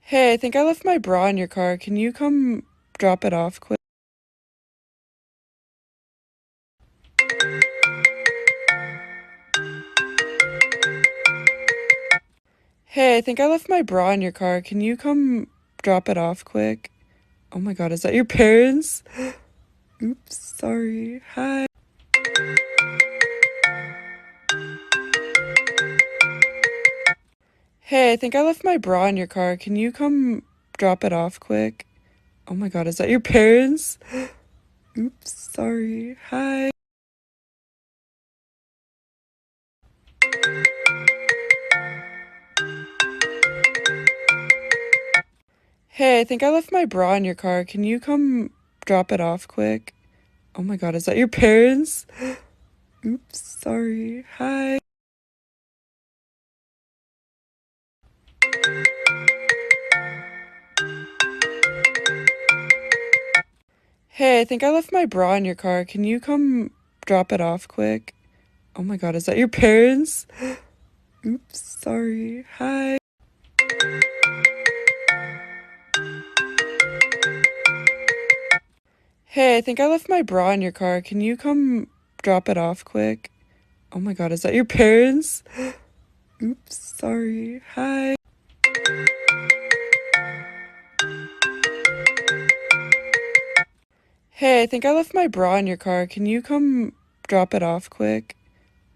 Hey, I think I left my bra in your car. Can you come drop it off quick? Hey, I think I left my bra in your car. Can you come drop it off quick? Oh my God, is that your parents? Oops, sorry. Hi. Hey, I think I left my bra in your car. Can you come drop it off quick? Oh my God, is that your parents? Oops, sorry. Hi. Hey, I think I left my bra in your car. Can you come drop it off quick? Oh my God, is that your parents? Oops, sorry. Hi. Hey, I think I left my bra in your car. Can you come drop it off quick? Oh my God, is that your parents? Oops, sorry. Hi. Hey, I think I left my bra in your car. Can you come drop it off quick? Oh my God, is that your parents? Oops, sorry. Hi. Hey, I think I left my bra in your car. Can you come drop it off quick?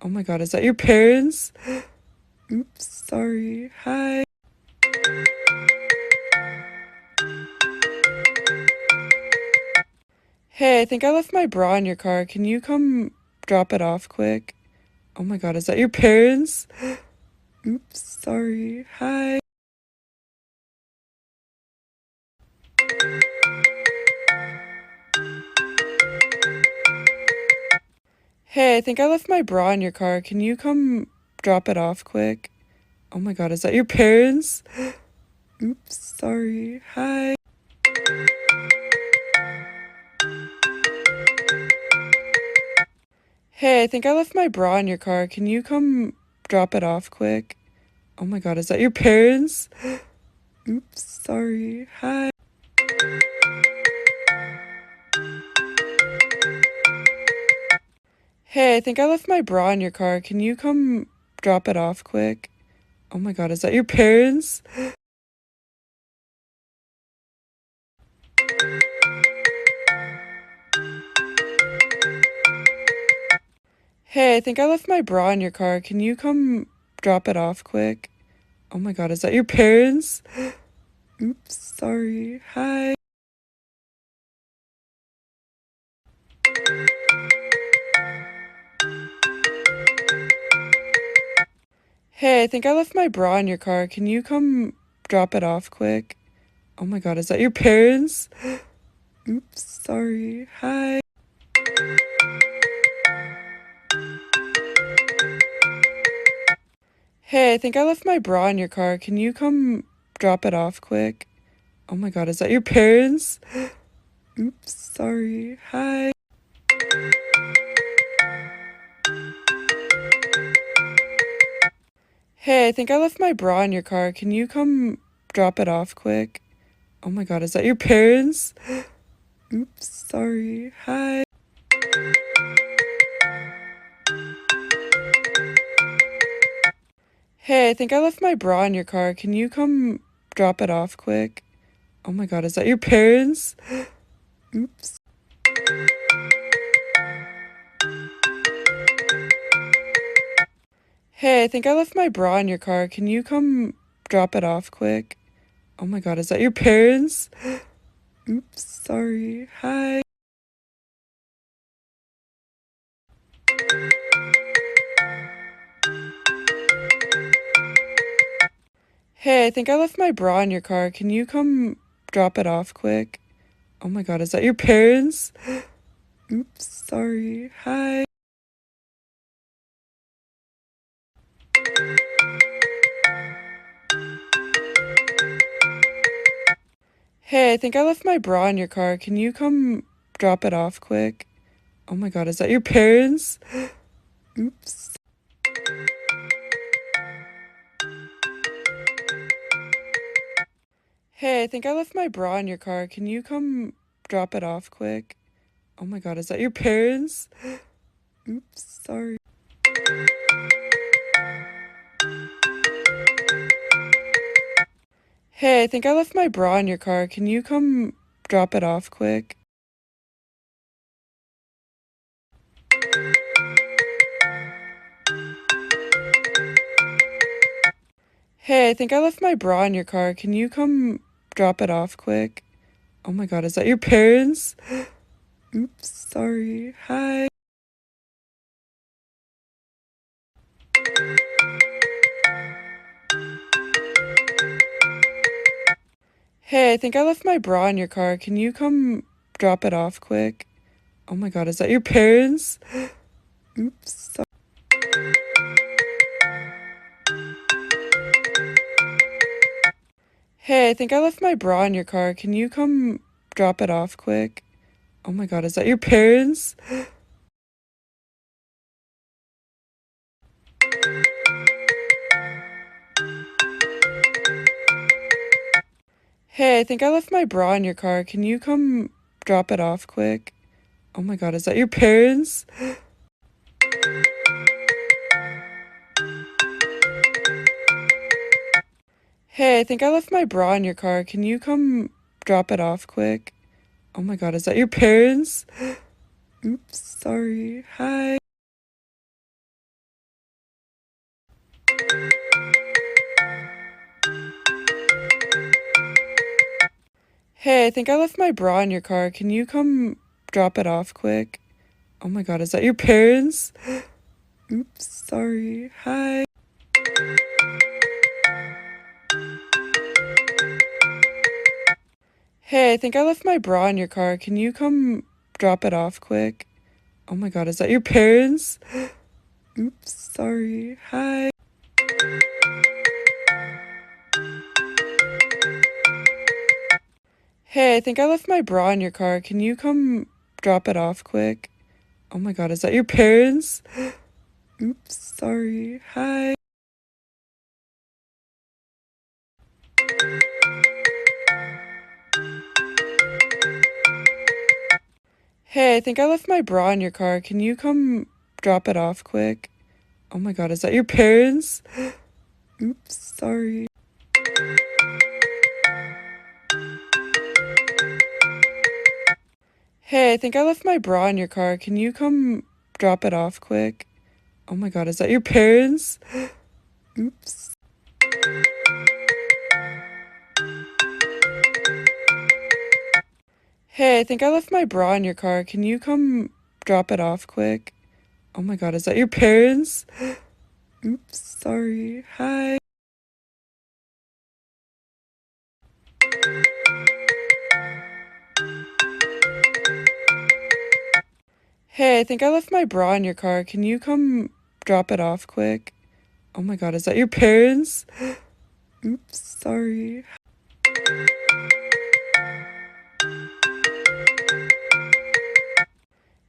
Oh my God, is that your parents? Oops, sorry. Hi. Hey, I think I left my bra in your car. Can you come drop it off quick? Oh my God, is that your parents? Oops, sorry. Hi. Hey, I think I left my bra in your car. Can you come drop it off quick? Oh my God, is that your parents? Oops, sorry. Hi. Hey, I think I left my bra in your car. Can you come drop it off quick? Oh my God, is that your parents? Oops, sorry. Hi. Hey, I think I left my bra in your car. Can you come drop it off quick? Oh my God, is that your parents? Hey, I think I left my bra in your car. Can you come drop it off quick? Oh my God, is that your parents? Oops, sorry. Hi. Hey, I think I left my bra in your car. Can you come drop it off quick? Oh my God, is that your parents? Oops, sorry. Hi. Hey, I think I left my bra in your car. Can you come drop it off quick? Oh my God, is that your parents? Oops, sorry. Hi. Hey, I think I left my bra in your car. Can you come drop it off quick? Oh my God, is that your parents? Oops, sorry. Hi. Hey, I think I left my bra in your car. Can you come drop it off quick? Oh my God, is that your parents? Oops. Hey, I think I left my bra in your car. Can you come drop it off quick? Oh my God, is that your parents? Oops, sorry. Hi. Hey, I think I left my bra in your car. Can you come drop it off quick? Oh my God, is that your parents? Oops, sorry. Hi. Hey, I think I left my bra in your car. Can you come drop it off quick? Oh my God, is that your parents? Oops. Hey, I think I left my bra in your car. Can you come drop it off quick? Oh my god, is that your parents? Oops, sorry. Hey, I think I left my bra in your car. Can you come drop it off quick? Hey, I think I left my bra in your car. Can you come drop it off quick? Oh my god, is that your parents? Oops, sorry. Hi. Hey, I think I left my bra in your car. Can you come drop it off quick? Oh my god, is that your parents? Oops, sorry. Hey, I think I left my bra in your car. Can you come drop it off quick? Oh my god, is that your parents? Hey, I think I left my bra in your car. Can you come drop it off quick? Oh my god, is that your parents? Hey, I think I left my bra in your car. Can you come drop it off quick? Oh my god, is that your parents? Oops, sorry. Hi. Hey, I think I left my bra in your car. Can you come drop it off quick? Oh my god, is that your parents? Oops, sorry. Hi. Hey, I think I left my bra in your car. Can you come drop it off quick? Oh my god, is that your parents? Oops, sorry. Hi. Hey, I think I left my bra in your car. Can you come drop it off quick? Oh my god, is that your parents? Oops, sorry. Hi. Hey, I think I left my bra in your car. Can you come drop it off quick? Oh my god, is that your parents? Oops, sorry. Hey, I think I left my bra in your car. Can you come drop it off quick? Oh my god, is that your parents? Oops. Hey, I think I left my bra in your car. Can you come drop it off quick? Oh my god, is that your parents? Oops, sorry. Hi. Hey, I think I left my bra in your car. Can you come drop it off quick? Oh my god, is that your parents? Oops, sorry.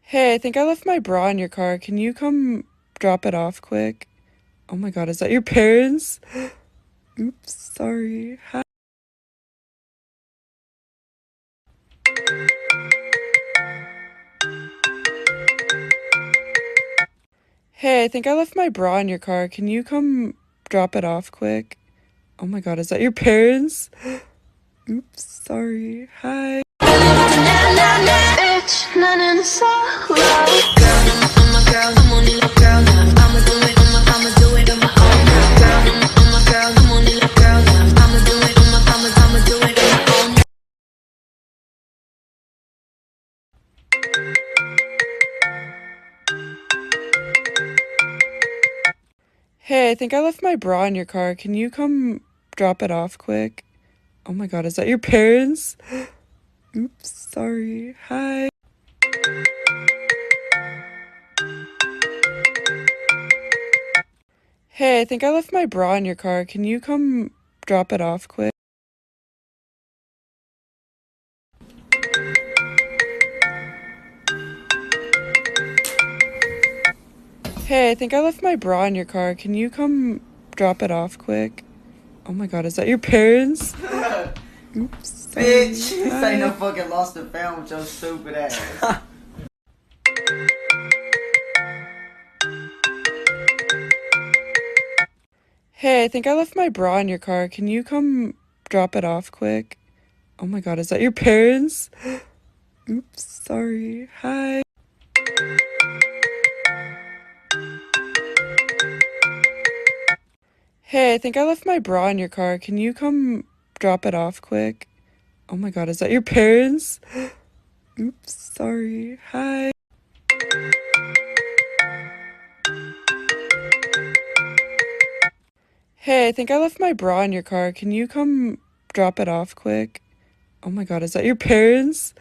Hey, I think I left my bra in your car. Can you come drop it off quick? Oh my god, is that your parents? Oops, sorry. Hi. Hey, I think I left my bra in your car. Can you come drop it off quick? Oh my god, is that your parents? Oops, sorry. Hi. Hey, I think I left my bra in your car. Can you come drop it off quick? Oh my god, is that your parents? Oops, sorry. Hi. Hey, I think I left my bra in your car. Can you come drop it off quick? Hey, I think I left my bra in your car. Can you come drop it off quick? Oh my god, is that your parents? Oops, sorry. Bitch, this ain't no Hi. fucking Lost and Found with your stupid ass. Hey, I think I left my bra in your car. Can you come drop it off quick? Oh my god, is that your parents? Oops, sorry. Hi. Hey, I think I left my bra in your car. Can you come drop it off quick? Oh my god, is that your parents? Oops, sorry. Hi. Hey, I think I left my bra in your car. Can you come drop it off quick? Oh my god, is that your parents?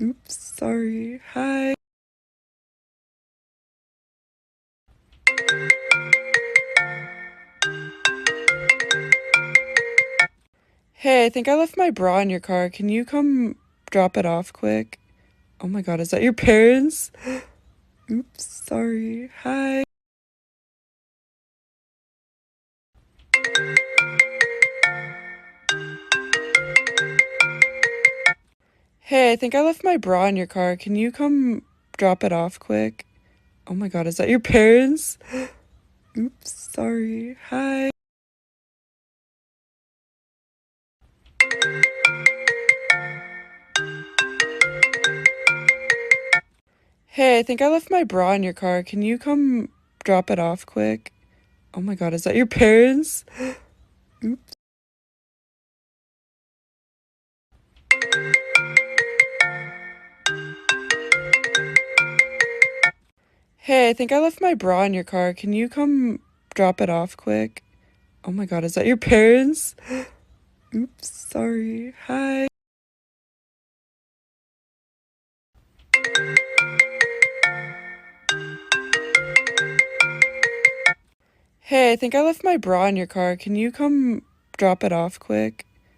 Oops, sorry. Hi. Hey, I think I left my bra in your car. Can you come drop it off quick? Oh my god, is that your parents? Oops, sorry. Hi. Hey, I think I left my bra in your car. Can you come drop it off quick? Oh my god, is that your parents? Oops, sorry. Hi. Hey, I think I left my bra in your car. Can you come drop it off quick? Oh my god, is that your parents? Oops. Hey, I think I left my bra in your car. Can you come drop it off quick? Oh my god, is that your parents? Oops, sorry. Hi. Hey, I think I left my bra in your car. Can you come drop it off quick?